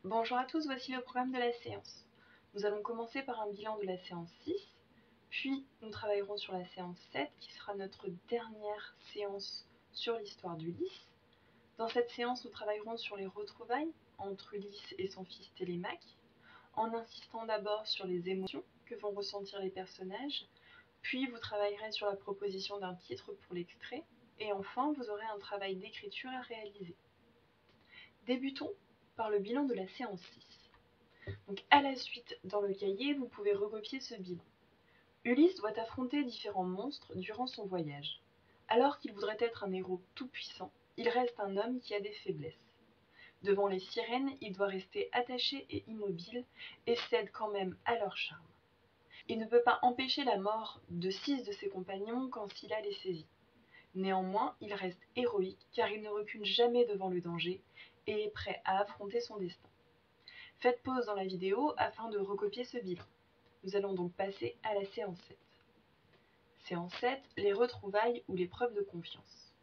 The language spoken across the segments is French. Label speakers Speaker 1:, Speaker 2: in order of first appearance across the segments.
Speaker 1: Bonjour à tous, voici le programme de la séance. Nous allons commencer par un bilan de la séance 6, puis nous travaillerons sur la séance 7 qui sera notre dernière séance sur l'histoire d'Ulysse. Dans cette séance, nous travaillerons sur les retrouvailles entre Ulysse et son fils Télémaque, en insistant d'abord sur les émotions que vont ressentir les personnages, puis vous travaillerez sur la proposition d'un titre pour l'extrait, et enfin vous aurez un travail d'écriture à réaliser. Débutons par le bilan de la séance 6. Donc à la suite, dans le cahier, vous pouvez recopier ce bilan. Ulysse doit affronter différents monstres durant son voyage. Alors qu'il voudrait être un héros tout-puissant, il reste un homme qui a des faiblesses. Devant les sirènes, il doit rester attaché et immobile et cède quand même à leur charme. Il ne peut pas empêcher la mort de 6 de ses compagnons quand Scylla les saisit. Néanmoins, il reste héroïque car il ne recule jamais devant le danger et est prêt à affronter son destin. Faites pause dans la vidéo afin de recopier ce bilan. Nous allons donc passer à la séance 7. Séance 7, les retrouvailles ou les preuves de confiance.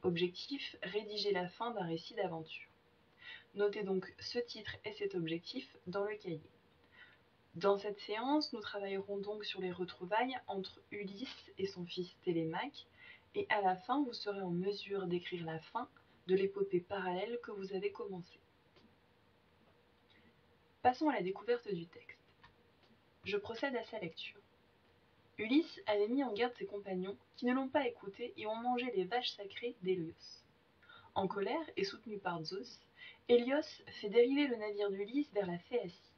Speaker 1: Objectif, rédiger la fin d'un récit d'aventure. Notez donc ce titre et cet objectif dans le cahier. Dans cette séance, nous travaillerons donc sur les retrouvailles entre Ulysse et son fils Télémaque, et à la fin, vous serez en mesure d'écrire la fin de l'épopée parallèle que vous avez commencée. Passons à la découverte du texte. Je procède à sa lecture. Ulysse avait mis en garde ses compagnons qui ne l'ont pas écouté et ont mangé les vaches sacrées d'Hélios. En colère et soutenu par Zeus, Hélios fait dériver le navire d'Ulysse vers la Phéacie.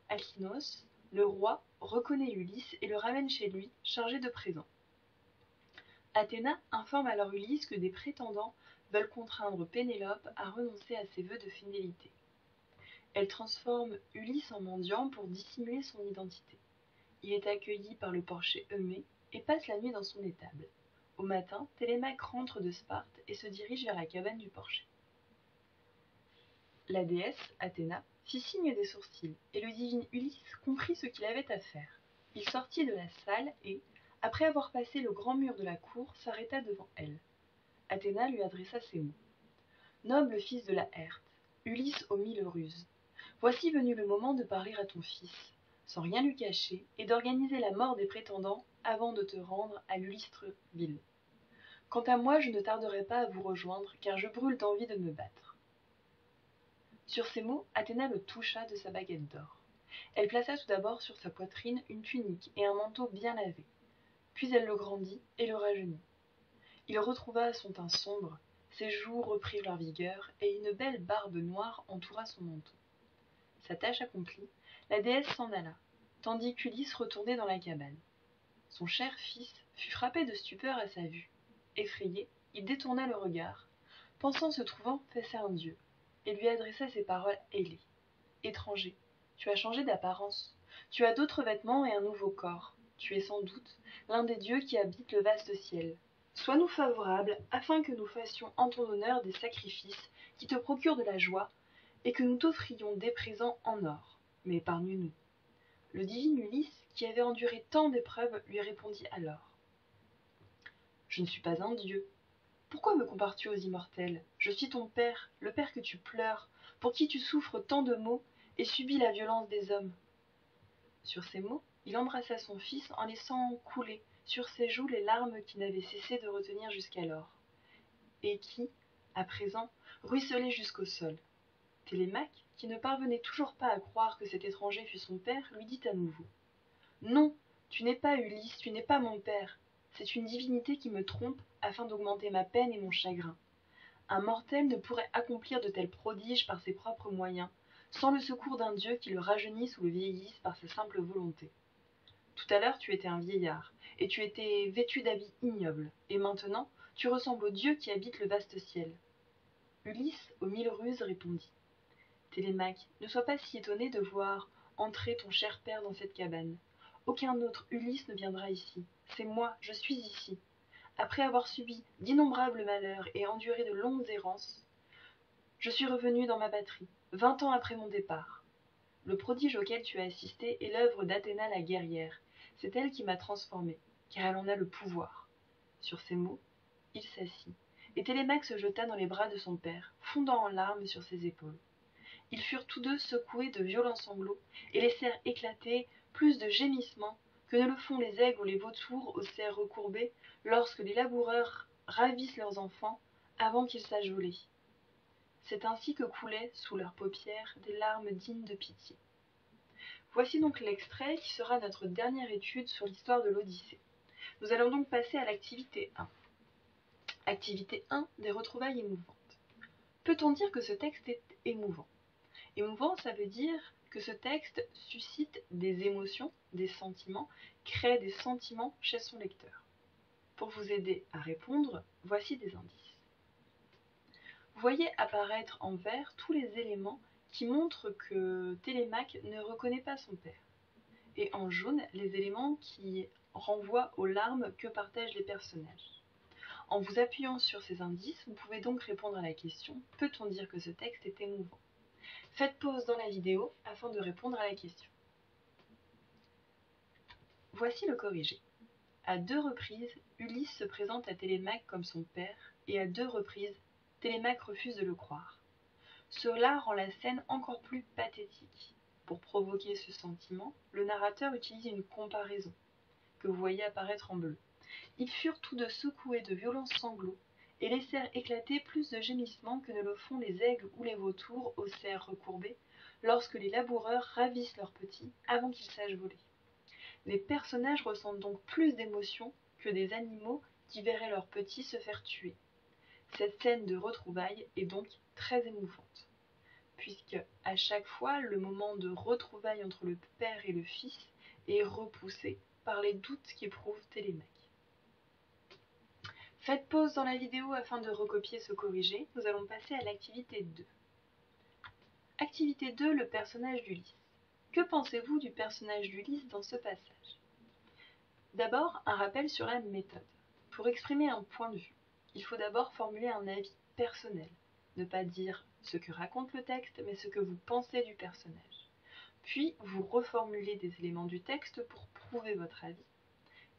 Speaker 1: Alkinoos, le roi, reconnaît Ulysse et le ramène chez lui, chargé de présents. Athéna informe alors Ulysse que des prétendants veulent contraindre Pénélope à renoncer à ses vœux de fidélité. Elle transforme Ulysse en mendiant pour dissimuler son identité. Il est accueilli par le porcher Eumée et passe la nuit dans son étable. Au matin, Télémaque rentre de Sparte et se dirige vers la cabane du porcher. La déesse, Athéna, fit signe des sourcils, et le divin Ulysse comprit ce qu'il avait à faire. Il sortit de la salle et, après avoir passé le grand mur de la cour, s'arrêta devant elle. Athéna lui adressa ces mots. Noble fils de la Herte, Ulysse aux 1000 ruses, voici venu le moment de parler à ton fils, sans rien lui cacher, et d'organiser la mort des prétendants avant de te rendre à l'illustre ville. Quant à moi, je ne tarderai pas à vous rejoindre, car je brûle d'envie de me battre. Sur ces mots, Athéna le toucha de sa baguette d'or. Elle plaça tout d'abord sur sa poitrine une tunique et un manteau bien lavé. Puis elle le grandit et le rajeunit. Il retrouva son teint sombre, ses joues reprirent leur vigueur, et une belle barbe noire entoura son menton. Sa tâche accomplie, la déesse s'en alla, tandis qu'Ulysse retournait dans la cabane. Son cher fils fut frappé de stupeur à sa vue. Effrayé, il détourna le regard, pensant se trouvant face à un dieu, et lui adressa ces paroles ailées. « Étranger, tu as changé d'apparence, tu as d'autres vêtements et un nouveau corps, tu es sans doute l'un des dieux qui habitent le vaste ciel. Sois-nous favorables afin que nous fassions en ton honneur des sacrifices qui te procurent de la joie, et que nous t'offrions des présents en or, mais épargne-nous. » Le divin Ulysse, qui avait enduré tant d'épreuves, lui répondit alors. « Je ne suis pas un dieu. Pourquoi me compares-tu aux immortels? Je suis ton père, le père que tu pleures, pour qui tu souffres tant de maux et subis la violence des hommes. » Sur ces mots, il embrassa son fils en laissant couler sur ses joues les larmes qu'il n'avait cessé de retenir jusqu'alors, et qui, à présent, ruisselaient jusqu'au sol. Télémaque, qui ne parvenait toujours pas à croire que cet étranger fût son père, lui dit à nouveau. « Non, tu n'es pas Ulysse, tu n'es pas mon père. C'est une divinité qui me trompe afin d'augmenter ma peine et mon chagrin. Un mortel ne pourrait accomplir de tels prodiges par ses propres moyens, sans le secours d'un dieu qui le rajeunisse ou le vieillisse par sa simple volonté. Tout à l'heure tu étais un vieillard, et tu étais vêtu d'habits ignobles, et maintenant tu ressembles au dieu qui habite le vaste ciel. » Ulysse, aux 1000 ruses, répondit. Télémaque, ne sois pas si étonné de voir entrer ton cher père dans cette cabane. Aucun autre Ulysse ne viendra ici. C'est moi, je suis ici. Après avoir subi d'innombrables malheurs et enduré de longues errances, je suis revenu dans ma patrie, 20 ans après mon départ. Le prodige auquel tu as assisté est l'œuvre d'Athéna la guerrière. C'est elle qui m'a transformé, car elle en a le pouvoir. Sur ces mots, il s'assit, et Télémaque se jeta dans les bras de son père, fondant en larmes sur ses épaules. Ils furent tous deux secoués de violents sanglots, et laissèrent éclater plus de gémissements que ne le font les aigles ou les vautours aux serres recourbées lorsque les laboureurs ravissent leurs enfants avant qu'ils sachent voler. C'est ainsi que coulaient sous leurs paupières des larmes dignes de pitié. Voici donc l'extrait qui sera notre dernière étude sur l'histoire de l'Odyssée. Nous allons donc passer à l'activité 1. Activité 1 des retrouvailles émouvantes. Peut-on dire que ce texte est émouvant? Émouvant, ça veut dire que ce texte suscite des émotions, des sentiments, crée des sentiments chez son lecteur. Pour vous aider à répondre, voici des indices. Voyez apparaître en vert tous les éléments qui montrent que Télémaque ne reconnaît pas son père, et en jaune les éléments qui renvoient aux larmes que partagent les personnages. En vous appuyant sur ces indices, vous pouvez donc répondre à la question « Peut-on dire que ce texte est émouvant ?» Faites pause dans la vidéo afin de répondre à la question. Voici le corrigé. À 2 reprises, Ulysse se présente à Télémaque comme son père, et à 2 reprises, Télémaque refuse de le croire. Cela rend la scène encore plus pathétique. Pour provoquer ce sentiment, le narrateur utilise une comparaison, que vous voyez apparaître en bleu. Ils furent tous deux secoués de violents sanglots, et laissèrent éclater plus de gémissements que ne le font les aigles ou les vautours aux serres recourbées, lorsque les laboureurs ravissent leurs petits avant qu'ils sachent voler. Les personnages ressentent donc plus d'émotion que des animaux qui verraient leurs petits se faire tuer. Cette scène de retrouvailles est donc très émouvante, puisque à chaque fois le moment de retrouvailles entre le père et le fils est repoussé par les doutes qu'éprouve Télémaque. Faites pause dans la vidéo afin de recopier ce corrigé. Nous allons passer à l'activité 2. Activité 2, le personnage d'Ulysse. Que pensez-vous du personnage d'Ulysse dans ce passage? D'abord, un rappel sur la méthode. Pour exprimer un point de vue, il faut d'abord formuler un avis personnel. Ne pas dire ce que raconte le texte, mais ce que vous pensez du personnage. Puis, vous reformulez des éléments du texte pour prouver votre avis.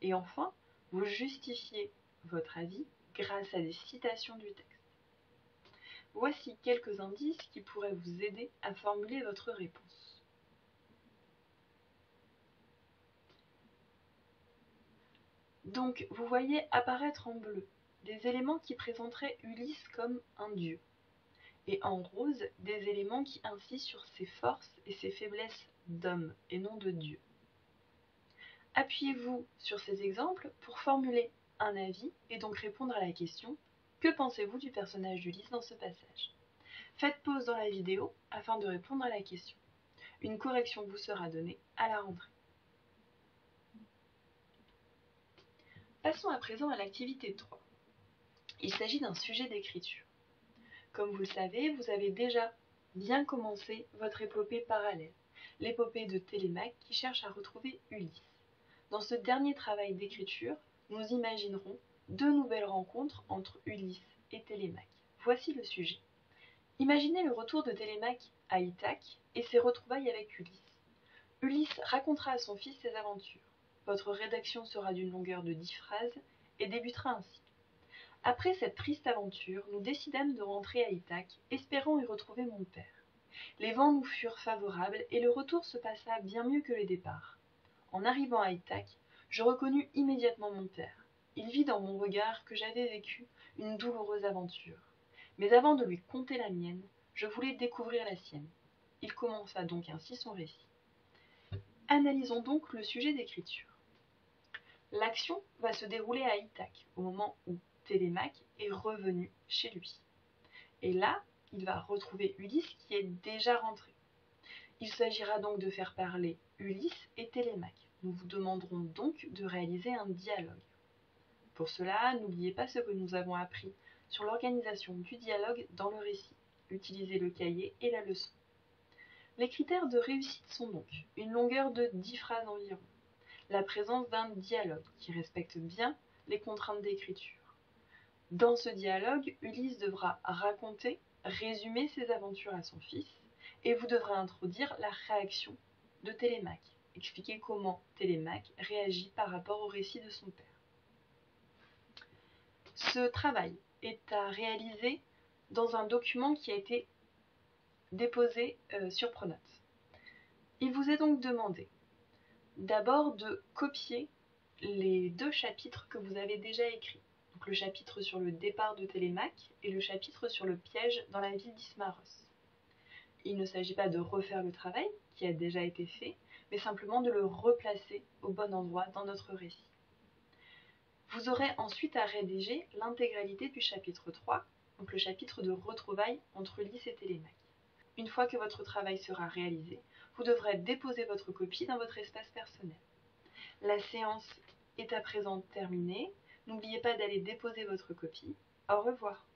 Speaker 1: Et enfin, vous justifiez votre avis grâce à des citations du texte. Voici quelques indices qui pourraient vous aider à formuler votre réponse. Donc, vous voyez apparaître en bleu des éléments qui présenteraient Ulysse comme un dieu, et en rose des éléments qui insistent sur ses forces et ses faiblesses d'homme et non de dieu. Appuyez-vous sur ces exemples pour formuler un avis et donc répondre à la question « Que pensez-vous du personnage d'Ulysse dans ce passage ?» Faites pause dans la vidéo afin de répondre à la question. Une correction vous sera donnée à la rentrée. Passons à présent à l'activité 3. Il s'agit d'un sujet d'écriture. Comme vous le savez, vous avez déjà bien commencé votre épopée parallèle, l'épopée de Télémaque qui cherche à retrouver Ulysse. Dans ce dernier travail d'écriture, nous imaginerons 2 nouvelles rencontres entre Ulysse et Télémaque. Voici le sujet. Imaginez le retour de Télémaque à Ithaque et ses retrouvailles avec Ulysse. Ulysse racontera à son fils ses aventures. Votre rédaction sera d'une longueur de 10 phrases et débutera ainsi. Après cette triste aventure, nous décidâmes de rentrer à Ithaque, espérant y retrouver mon père. Les vents nous furent favorables et le retour se passa bien mieux que le départ. En arrivant à Ithaque, je reconnus immédiatement mon père. Il vit dans mon regard que j'avais vécu une douloureuse aventure. Mais avant de lui conter la mienne, je voulais découvrir la sienne. Il commença donc ainsi son récit. Analysons donc le sujet d'écriture. L'action va se dérouler à Ithaque, au moment où Télémaque est revenu chez lui. Et là, il va retrouver Ulysse qui est déjà rentré. Il s'agira donc de faire parler Ulysse et Télémaque. Nous vous demanderons donc de réaliser un dialogue. Pour cela, n'oubliez pas ce que nous avons appris sur l'organisation du dialogue dans le récit. Utilisez le cahier et la leçon. Les critères de réussite sont donc une longueur de 10 phrases environ, la présence d'un dialogue qui respecte bien les contraintes d'écriture. Dans ce dialogue, Ulysse devra raconter, résumer ses aventures à son fils, et vous devrez introduire la réaction de Télémaque, expliquer comment Télémaque réagit par rapport au récit de son père. Ce travail est à réaliser dans un document qui a été déposé sur Pronote. Il vous est donc demandé d'abord de copier les 2 chapitres que vous avez déjà écrits. Donc le chapitre sur le départ de Télémaque et le chapitre sur le piège dans la ville d'Ismaros. Il ne s'agit pas de refaire le travail qui a déjà été fait, mais simplement de le replacer au bon endroit dans notre récit. Vous aurez ensuite à rédiger l'intégralité du chapitre 3, donc le chapitre de retrouvailles entre Lys et Télémaque. Une fois que votre travail sera réalisé, vous devrez déposer votre copie dans votre espace personnel. La séance est à présent terminée. N'oubliez pas d'aller déposer votre copie. Au revoir.